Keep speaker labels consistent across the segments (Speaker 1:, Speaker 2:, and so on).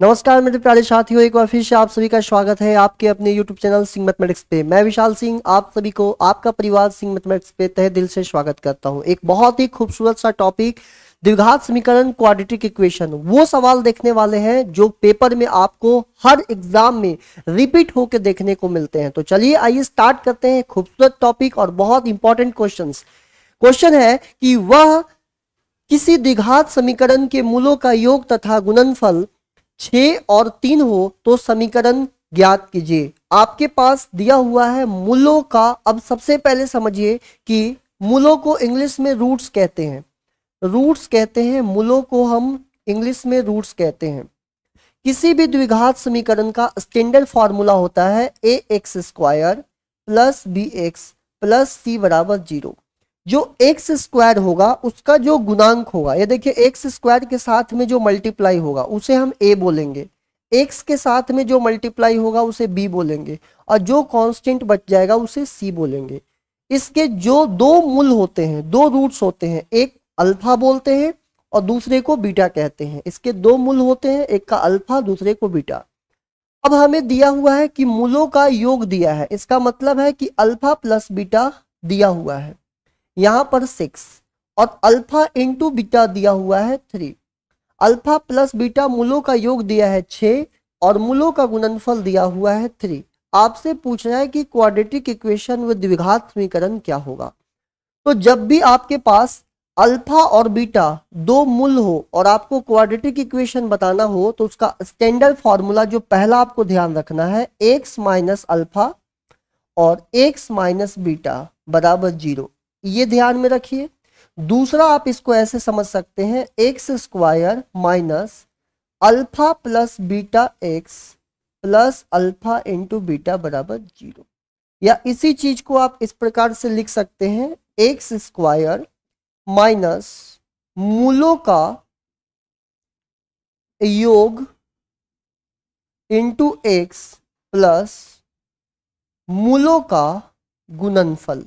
Speaker 1: नमस्कार मेरे प्यारे साथियों, एक बार फिर से आप सभी का स्वागत है आपके अपने यूट्यूब चैनल सिंह मैथमेटिक्स पे। मैं विशाल सिंह आप सभी को आपका परिवार सिंह मैथमेटिक्स पे तहे दिल से स्वागत करता हूं। एक बहुत ही खूबसूरत सा टॉपिक द्विघात समीकरण क्वाड्रेटिक इक्वेशन, वो सवाल देखने वाले हैं जो पेपर में आपको हर एग्जाम में रिपीट होकर देखने को मिलते हैं। तो चलिए आइए स्टार्ट करते हैं। खूबसूरत टॉपिक और बहुत इंपॉर्टेंट क्वेश्चन है कि वह किसी द्विघात समीकरण के मूलों का योग तथा गुणनफल 6 और 3 हो तो समीकरण ज्ञात कीजिए। आपके पास दिया हुआ है मूलों का। अब सबसे पहले समझिए कि मूलों को इंग्लिश में रूट्स कहते हैं। मूलों को हम इंग्लिश में रूट्स कहते हैं। किसी भी द्विघात समीकरण का स्टैंडर्ड फॉर्मूला होता है ax² plus bx plus c बराबर 0। जो एक्स स्क्वायर होगा उसका जो गुणांक होगा, ये देखिए एक्स स्क्वायर के साथ में जो मल्टीप्लाई होगा उसे हम a बोलेंगे, एक्स के साथ में जो मल्टीप्लाई होगा उसे b बोलेंगे और जो कांस्टेंट बच जाएगा उसे c बोलेंगे। इसके जो दो मूल होते हैं, दो रूट्स होते हैं, एक अल्फा बोलते हैं और दूसरे को बीटा कहते हैं। इसके दो मूल होते हैं, एक का अल्फा दूसरे को बीटा। अब हमें दिया हुआ है कि मूलों का योग दिया है, इसका मतलब है कि अल्फा प्लस बीटा दिया हुआ है यहां पर 6 और अल्फा इंटू बीटा दिया हुआ है 3। अल्फा प्लस बीटा मूलों का योग दिया है 6 और मूलों का गुणनफल दिया हुआ है 3। आपसे पूछ रहा है कि क्वाड्रेटिक इक्वेशन व द्विघात समीकरण क्या होगा। तो जब भी आपके पास अल्फा और बीटा दो मूल हो और आपको क्वाड्रेटिक इक्वेशन बताना हो तो उसका स्टैंडर्ड फॉर्मूला जो पहला आपको ध्यान रखना है एक्स माइनस अल्फा और एक्स माइनस बीटा बराबर 0, ये ध्यान में रखिए। दूसरा आप इसको ऐसे समझ सकते हैं x square minus alpha plus beta x plus alpha into beta बराबर 0, या इसी चीज को आप इस प्रकार से लिख सकते हैं एक्स स्क्वायर माइनस मूलों का योग इंटू एक्स प्लस मूलों का गुणनफल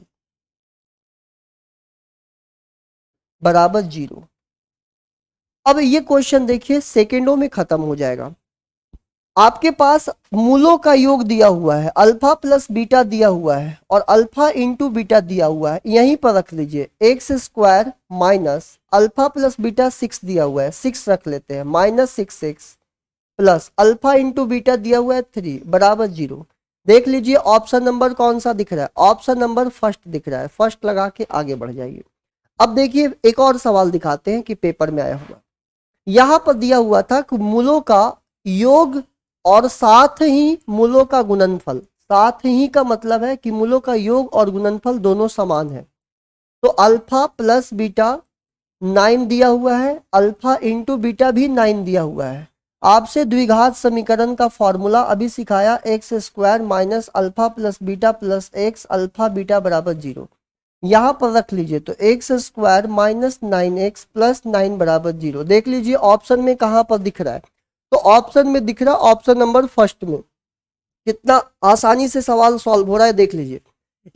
Speaker 1: बराबर 0। अब ये क्वेश्चन देखिए सेकेंडों में खत्म हो जाएगा। आपके पास मूलों का योग दिया हुआ है, अल्फा प्लस बीटा दिया हुआ है और अल्फा इंटू बीटा दिया हुआ है, यहीं पर रख लीजिए। X square minus alpha plus beta 6 दिया हुआ है, 6 रख लेते हैं, minus 6 plus alpha into beta दिया हुआ है 3 बराबर 0। देख लीजिए ऑप्शन नंबर कौन सा दिख रहा है, ऑप्शन नंबर फर्स्ट दिख रहा है, फर्स्ट लगा के आगे बढ़ जाइए। अब देखिए एक और सवाल दिखाते हैं कि पेपर में आया हुआ। यहां पर दिया हुआ था कि मूलों का योग और साथ ही मूलों का गुणनफल। साथ ही का मतलब है कि मूलों का योग और गुणनफल दोनों समान है। तो अल्फा प्लस बीटा 9 दिया हुआ है, अल्फा इंटू बीटा भी 9 दिया हुआ है। आपसे द्विघात समीकरण का फॉर्मूला अभी सिखाया x square minus alpha plus beta plus x alpha beta बराबर 0, यहां पर रख लीजिए। तो x square minus 9x plus 9 बराबर 0। देख लीजिए ऑप्शन में कहां पर दिख रहा है, तो ऑप्शन में दिख रहा है ऑप्शन नंबर फर्स्ट में। कितना आसानी से सवाल सॉल्व हो रहा है देख लीजिए।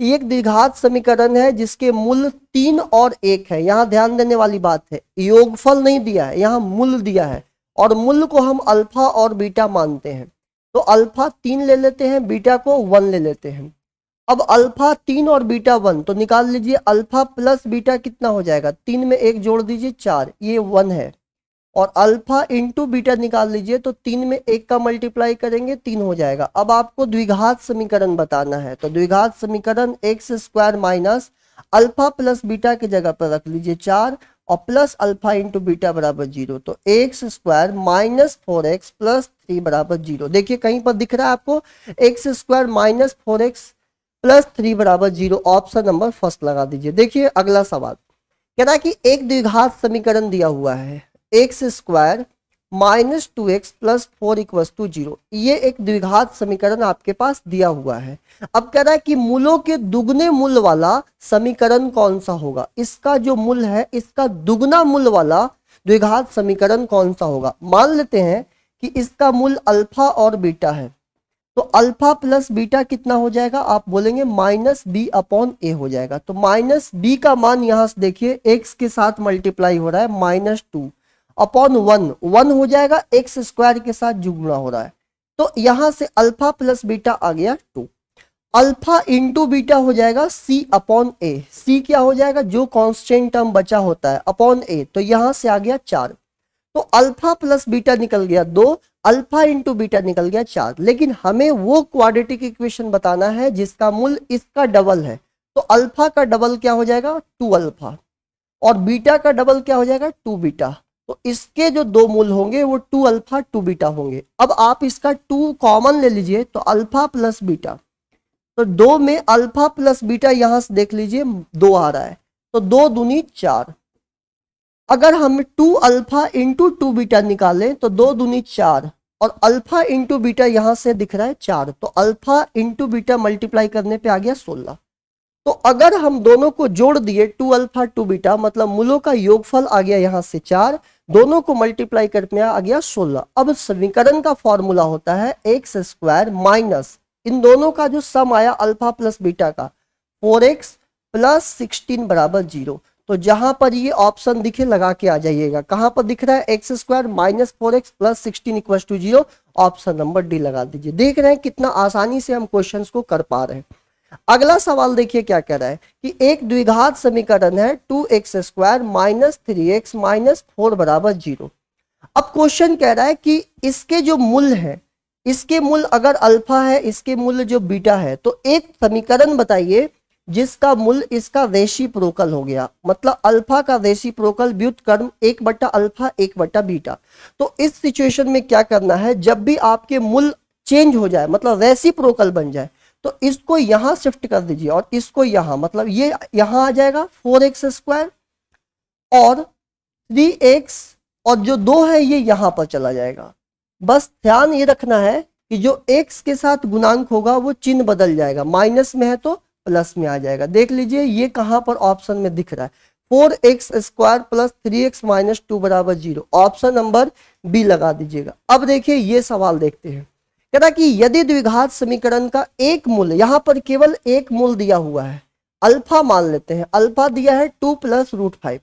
Speaker 1: एक द्विघात समीकरण है जिसके मूल 3 और 1 है। यहां ध्यान देने वाली बात है, योगफल नहीं दिया है, यहां मूल दिया है और मूल को हम अल्फा और बीटा मानते हैं। तो अल्फा 3 ले लेते हैं, बीटा को 1 ले लेते हैं। अब अल्फा 3 और बीटा 1, तो निकाल लीजिए अल्फा प्लस बीटा कितना हो जाएगा, 3 में 1 जोड़ दीजिए 4, ये 1 है। और अल्फा इंटू बीटा निकाल लीजिए तो 3 में 1 का मल्टीप्लाई करेंगे 3 हो जाएगा। अब आपको द्विघात समीकरण बताना है, तो द्विघात समीकरण x square minus alpha plus beta की जगह पर रख लीजिए 4 और प्लस अल्फा इंटू बीटा बराबर 0। तो x square minus 4x plus 3 बराबर 0। देखिए कहीं पर दिख रहा है आपको x square minus 4x plus 3 बराबर 0, ऑप्शन नंबर फर्स्ट लगा दीजिए। देखिए अगला सवाल कह रहा है कि एक द्विघात समीकरण दिया हुआ है x square minus 2x plus 4 equals to 0। ये एक द्विघात समीकरण आपके पास दिया हुआ है। अब कह रहा है कि मूलों के दुगने मूल वाला समीकरण कौन सा होगा। इसका जो मूल है इसका दुगना मूल वाला द्विघात समीकरण कौन सा होगा। मान लेते हैं कि इसका मूल अल्फा और बीटा है, तो अल्फा प्लस बीटा कितना हो जाएगा, आप बोलेंगे माइनस बी अपॉन ए हो जाएगा। तो माइनस बी का मान यहां से देखिए एक्स के साथ मल्टीप्लाई हो रहा है -2 अपॉन 1 हो जाएगा, एक्स स्क्वायर के साथ जो गुणा हो रहा है। तो यहां से अल्फा प्लस बीटा आ गया 2, अल्फा इंटू बीटा हो जाएगा सी अपॉन ए, सी क्या हो जाएगा जो कांस्टेंट टर्म बचा होता है अपॉन ए, तो यहां से आ गया 4। तो अल्फा प्लस बीटा निकल गया 2, अल्फा इंटू बीटा निकल गया 4। लेकिन हमें वो क्वाड्रेटिक इक्वेशन बताना है जिसका मूल इसका डबल है। तो अल्फा का डबल क्या हो जाएगा 2 अल्फा, और बीटा का डबल क्या हो जाएगा 2 बीटा। तो इसके जो दो मूल होंगे वो 2 अल्फा 2 बीटा होंगे। अब आप इसका 2 कॉमन ले लीजिए तो अल्फा प्लस बीटा, तो 2 में अल्फा प्लस बीटा यहां से देख लीजिए 2 आ रहा है, तो 2 दूनी 4। अगर हम 2 अल्फा इंटू 2 बीटा निकालें तो 2 दूनी 4, और अल्फा इंटू बीटा यहां से दिख रहा है 4, तो अल्फा इंटू बीटा मल्टीप्लाई करने पे आ गया 16। तो अगर हम दोनों को जोड़ दिए 2 अल्फा 2 बीटा, मतलब मूलों का योगफल आ गया यहां से 4, दोनों को मल्टीप्लाई करके आ गया 16। अब समीकरण का फॉर्मूला होता है एक्स स्क्वायर माइनस इन दोनों का जो सम आया अल्फा प्लस बीटा का 4x प्लस 16 बराबर 0। तो जहां पर ये ऑप्शन दिखे लगा के आ जाइएगा। कहां पर दिख रहा है x square minus 4x plus 16 equal to 0, option number D लगा दीजिए। देख रहे हैं कितना आसानी से हम क्वेश्चंस को कर पा रहे हैं। अगला सवाल देखिए क्या कह रहा है कि एक द्विघात समीकरण है 2x square minus 3x minus 4 बराबर 0। अब क्वेश्चन कह रहा है कि इसके जो मूल है, इसके मूल अगर अल्फा है, इसके मूल जो बीटा है, तो एक समीकरण बताइए जिसका मूल इसका रेसिप्रोकल हो गया, मतलब अल्फा का रेसिप्रोकल व्युत्क्रम 1 बट्टा अल्फा 1 बट्टा बीटा। तो इस सिचुएशन में क्या करना है, जब भी आपके मूल चेंज हो जाए मतलब रेसिप्रोकल बन जाए, तो इसको यहां शिफ्ट कर दीजिए और इसको यहां, मतलब ये यहां आ जाएगा 4x स्क्वायर और 3x, और जो 2 है ये यहां पर चला जाएगा। बस ध्यान ये रखना है कि जो x के साथ गुणांक होगा वो चिन्ह बदल जाएगा, माइनस में है तो प्लस में आ जाएगा। देख लीजिए ये कहां पर ऑप्शन में दिख रहा है, 4x square plus 3x minus 2 बराबर 0, ऑप्शन नंबर बी लगा दीजिएगा। अब देखिए ये सवाल देखते हैं, कहता कि यदि द्विघात समीकरण का एक मूल, यहां पर केवल एक मूल दिया हुआ है, अल्फा मान लेते हैं, अल्फा दिया है 2 प्लस रूट 5,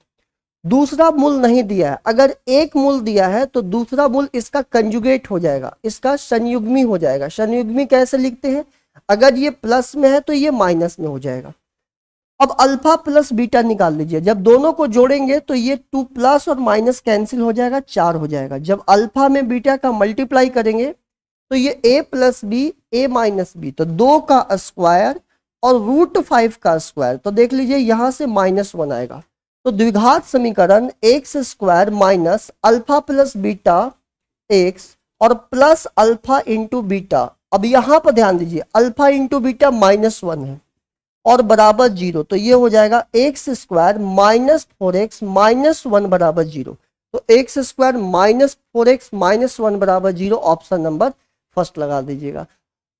Speaker 1: दूसरा मूल नहीं दिया है। अगर एक मूल दिया है तो दूसरा मूल इसका कंजुगेट हो जाएगा, इसका संयुग्मी हो जाएगा। संयुग्मी कैसे लिखते हैं, अगर ये प्लस में है तो ये माइनस में हो जाएगा। अब अल्फा प्लस बीटा निकाल लीजिए, जब दोनों को जोड़ेंगे तो ये 2 प्लस और माइनस कैंसिल हो जाएगा, 4 हो जाएगा। जब अल्फा में बीटा का मल्टीप्लाई करेंगे तो ये a plus B A minus B, तो 2 का स्क्वायर और रूट 5 का स्क्वायर, तो देख लीजिए यहां से -1 आएगा। तो द्विघात समीकरण x square minus alpha plus beta x और प्लस अल्फा इंटू बीटा। अब यहां पर ध्यान दीजिए अल्फा इंटू बीटा -1 है और बराबर 0, तो ये हो जाएगा x square minus 4x minus 1 बराबर 0। तो x square minus 4x minus 1 बराबर 0, ऑप्शन नंबर फर्स्ट लगा दीजिएगा।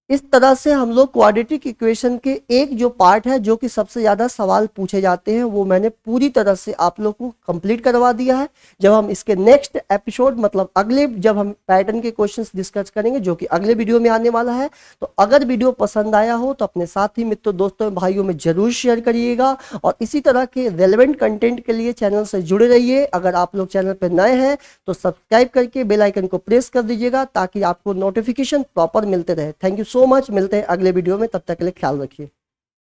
Speaker 1: इस तरह से हम लोग क्वाड्रेटिक इक्वेशन के एक जो पार्ट है जो कि सबसे ज्यादा सवाल पूछे जाते हैं वो मैंने पूरी तरह से आप लोग को कंप्लीट करवा दिया है। जब हम इसके नेक्स्ट एपिसोड मतलब अगले जब हम पैटर्न के क्वेश्चंस डिस्कस करेंगे जो कि अगले वीडियो में आने वाला है, तो अगर वीडियो पसंद आया हो तो अपने साथी मित्रों दोस्तों भाइयों में जरूर शेयर करिएगा और इसी तरह के रेलेवेंट कंटेंट के लिए चैनल से जुड़े रहिए। अगर आप लोग चैनल पर नए हैं तो सब्सक्राइब करके बेल आइकन को प्रेस कर दीजिएगा ताकि आपको नोटिफिकेशन प्रॉपर मिलते रहे। थैंक यू सो मच, मिलते हैं अगले वीडियो में, तब तक के लिए ख्याल रखिए।